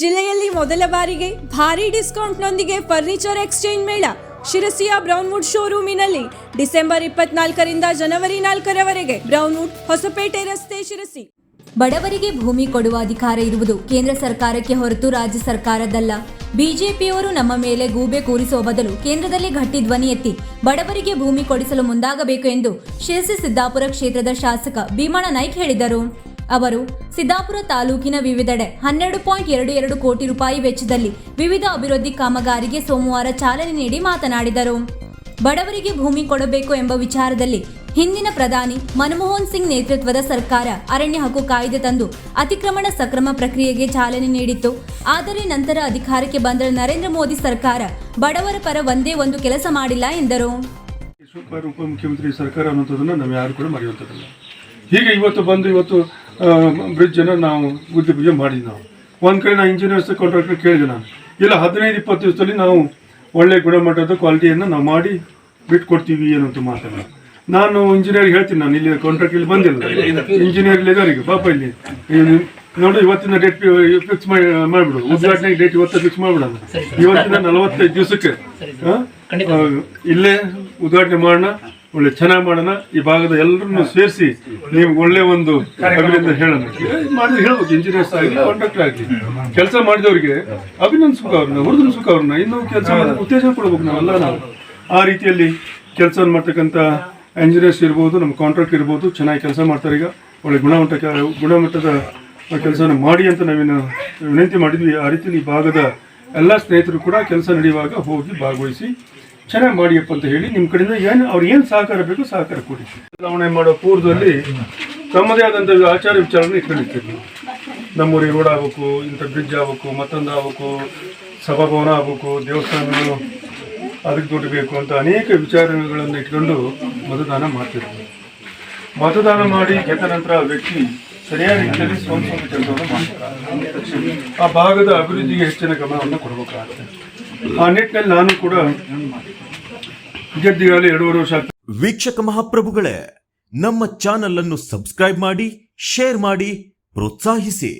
ಜಿಲ್ಲೆಯಲ್ಲಿ ಮೊದಲ ಬಾರಿಗೆ ಭಾರಿ ಡಿಸ್ಕೌಂಟ್ನೊಂದಿಗೆ ಫರ್ನಿಚರ್ ಎಕ್ಸ್ಚೇಂಜ್ ಮೇಳ ಶಿರಸಿಯ ಬ್ರೌನ್ವುಡ್ ಶೋರೂಮಿನಲ್ಲಿ ಡಿಸೆಂಬರ್ 24ರಿಂದ ಜನವರಿ 4ರವರೆಗೆ ಬ್ರೌನ್ವುಡ್ ಹೊಸಪೇಟೆ ರಸ್ತೆ ಶಿರಸಿ. ಬಡವರಿಗೆ ಭೂಮಿ ಕೊಡುವ ಅಧಿಕಾರ ಇರುವುದು ಕೇಂದ್ರ ಸರ್ಕಾರಕ್ಕೆ ಹೊರತು ರಾಜ್ಯ ಸರ್ಕಾರದಲ್ಲ. ಬಿಜೆಪಿಯವರು ನಮ್ಮ ಮೇಲೆ ಗೂಬೆ ಕೂರಿಸುವ ಬದಲು ಕೇಂದ್ರದಲ್ಲಿ ಗಟ್ಟಿ ಧ್ವನಿ ಎತ್ತಿ ಬಡವರಿಗೆ ಭೂಮಿ ಕೊಡಿಸಲು ಮುಂದಾಗಬೇಕು ಎಂದು ಶಿರಸಿ ಸಿದ್ದಾಪುರ ಕ್ಷೇತ್ರದ ಶಾಸಕ ಭೀಮಣ್ಣ ನಾಯ್ಕ್ ಹೇಳಿದರು. ಅವರು ಸಿದ್ದಾಪುರ ತಾಲೂಕಿನ ವಿವಿಧೆಡೆ 12.22 ಕೋಟಿ ರೂಪಾಯಿ ವೆಚ್ಚದಲ್ಲಿ ವಿವಿಧ ಅಭಿವೃದ್ಧಿ ಕಾಮಗಾರಿಗೆ ಸೋಮವಾರ ಚಾಲನೆ ನೀಡಿ ಮಾತನಾಡಿದರು. ಬಡವರಿಗೆ ಭೂಮಿ ಕೊಡಬೇಕು ಎಂಬ ವಿಚಾರದಲ್ಲಿ ಹಿಂದಿನ ಪ್ರಧಾನಿ ಮನಮೋಹನ್ ಸಿಂಗ್ ನೇತೃತ್ವದ ಸರ್ಕಾರ ಅರಣ್ಯ ಹಕ್ಕು ಕಾಯ್ದೆ ತಂದು ಅತಿಕ್ರಮಣ ಸಕ್ರಮ ಪ್ರಕ್ರಿಯೆಗೆ ಚಾಲನೆ ನೀಡಿತ್ತು. ಆದರೆ ನಂತರ ಅಧಿಕಾರಕ್ಕೆ ಬಂದ ನರೇಂದ್ರ ಮೋದಿ ಸರ್ಕಾರ ಬಡವರ ಪರ ಒಂದೇ ಒಂದು ಕೆಲಸ ಮಾಡಿಲ್ಲ ಎಂದರು. ಉಪಮುಖ್ಯಮಂತ್ರಿ ಸರ್ಕಾರ ಅನ್ನೋದನ್ನ ನಾವು ಯಾರು ಕೂಡ ಮರೆಯುವಂಥದ್ದಲ್ಲ. ಹೀಗೆ ಇವತ್ತು ಬ್ರಿಡ್ಜ್ ಅನ್ನು ನಾವು ಗುದ್ದಿ ಪೂಜೆ ಮಾಡಿದ್ವಿ. ನಾವು ಒಂದು ಕಡೆ ನಾನು ಇಂಜಿನಿಯರ್ಸ್ ಕಾಂಟ್ರಾಕ್ಟರ್ ಕೇಳಿದೆ, ನಾನು ಇಲ್ಲ 15-20 ದಿವಸದಲ್ಲಿ ನಾವು ಒಳ್ಳೆ ಗುಣಮಟ್ಟದ ಕ್ವಾಲಿಟಿಯನ್ನು ನಾವು ಮಾಡಿ ಬಿಟ್ಕೊಡ್ತೀವಿ ಅನ್ನೋಂಥ ಮಾತಲ್ಲ. ನಾನು ಇಂಜಿನಿಯರ್ ಹೇಳ್ತೀನಿ, ನಾನು ಇಲ್ಲಿ ಕಾಂಟ್ರಾಕ್ಟ್ ಇಲ್ಲಿ ಬಂದಿಲ್ಲ, ಇಂಜಿನಿಯರ್ ಇಲ್ಲಿದ್ದವರಿಗೆ ಪಾಪ ಇಲ್ಲಿ ನೋಡಿ ಇವತ್ತಿನ ಡೇಟ್ ಫಿಕ್ಸ್ ಮಾಡಿಬಿಡು, ಉದ್ಘಾಟನೆ ಡೇಟ್ ಇವತ್ತು ಫಿಕ್ಸ್ ಮಾಡಿಬಿಡೋಣ. ಇವತ್ತಿನ 45 ದಿವಸಕ್ಕೆ ಇಲ್ಲೇ ಉದ್ಘಾಟನೆ ಮಾಡೋಣ, ಒಳ್ಳೆ ಚೆನ್ನಾಗಿ ಮಾಡೋಣ. ಈ ಭಾಗದ ಎಲ್ಲರನ್ನು ಸೇರಿಸಿ ನೀವು ಒಳ್ಳೆ ಒಂದು ಅಭಿನಂದನೆ ಹೇಳೋಣ ಮಾಡಿದ್ರೆ ಹೇಳ್ಬೇಕು. ಇಂಜಿನಿಯರ್ಸ್ ಆಗಲಿ ಕಾಂಟ್ರಾಕ್ಟರ್ ಆಗಲಿ ಕೆಲಸ ಮಾಡಿದವರಿಗೆ ಅಭಿನಂದಿಸ್ಬೇಕು, ಅವ್ರನ್ನ ಹುರಿದಿಸ್ಬೇಕು, ಅವ್ರನ್ನ ಇನ್ನೂ ಕೆಲಸ ಮಾಡೋದಕ್ಕೆ ಉತ್ತೇಜನ ಕೊಡ್ಬೇಕು. ನಾವು ಆ ರೀತಿಯಲ್ಲಿ ಕೆಲಸ ಮಾಡ್ತಕ್ಕಂಥ ಇಂಜಿನಿಯರ್ಸ್ ಇರ್ಬೋದು, ನಮ್ಮ ಕಾಂಟ್ರಾಕ್ಟ್ ಇರ್ಬೋದು, ಚೆನ್ನಾಗಿ ಕೆಲಸ ಮಾಡ್ತಾರೆ. ಈಗ ಒಳ್ಳೆ ಗುಣಮಟ್ಟದ ಕೆಲಸನ ಮಾಡಿ ಅಂತ ನಾವೇನು ವಿನಂತಿ ಮಾಡಿದ್ವಿ. ಆ ರೀತಿಯಲ್ಲಿ ಈ ಭಾಗದ ಎಲ್ಲ ಸ್ನೇಹಿತರು ಕೂಡ ಕೆಲಸ ನಡೆಯುವಾಗ ಹೋಗಿ ಭಾಗವಹಿಸಿ ಚೆನ್ನಾಗಿ ಮಾಡಿಯಪ್ಪ ಅಂತ ಹೇಳಿ ನಿಮ್ಮ ಕಡೆಯಿಂದ ಏನು ಸಹಕಾರ ಬೇಕು ಸಹಕಾರ ಕೊಡಿ. ಚುನಾವಣೆ ಮಾಡೋ ಪೂರ್ವದಲ್ಲಿ ತಮ್ಮದೇ ಆದಂಥ ಆಚಾರ ವಿಚಾರನ ಇಟ್ಕೊಂಡಿರ್ತೀವಿ. ನಮ್ಮೂರಿಗೆ ರೋಡ್ ಆಗಬೇಕು, ಇಂಥ ಬ್ರಿಡ್ಜ್ ಆಗಬೇಕು, ಮತ್ತೊಂದು ಆಗಬೇಕು, ಸಭಾಭವನ ಆಗಬೇಕು, ದೇವಸ್ಥಾನಗಳು ಅದಕ್ಕೆ ದುಡ್ಡು ಬೇಕು ಅಂತ ಅನೇಕ ವಿಚಾರಗಳನ್ನು ಇಟ್ಕೊಂಡು ಮತದಾನ ಮಾಡ್ತಿರ್ತೀವಿ. ಮತದಾನ ಮಾಡಿ ಗೆದ್ದ ನಂತರ ಆ ವ್ಯಕ್ತಿ ಸರಿಯಾದ ರೀತಿಯಲ್ಲಿ ಸ್ವಂತ ಕೆಲಸವನ್ನು ಮಾಡ್ತಾರೆ. ಆ ಭಾಗದ ಅಭಿವೃದ್ಧಿಗೆ ಹೆಚ್ಚಿನ ಗಮನವನ್ನು ಕೊಡಬೇಕಾಗುತ್ತೆ. ಆ ನಿಟ್ಟಿನಲ್ಲಿ ನಾನು ಕೂಡ ಗೆದ್ದಿಗಾಗಲೇ 2.5 ವರ್ಷ. ವೀಕ್ಷಕ ಮಹಾಪ್ರಭುಗಳೇ, ನಮ್ಮ ಚಾನಲ್ ಅನ್ನು ಸಬ್ಸ್ಕ್ರೈಬ್ ಮಾಡಿ, ಶೇರ್ ಮಾಡಿ, ಪ್ರೋತ್ಸಾಹಿಸಿ.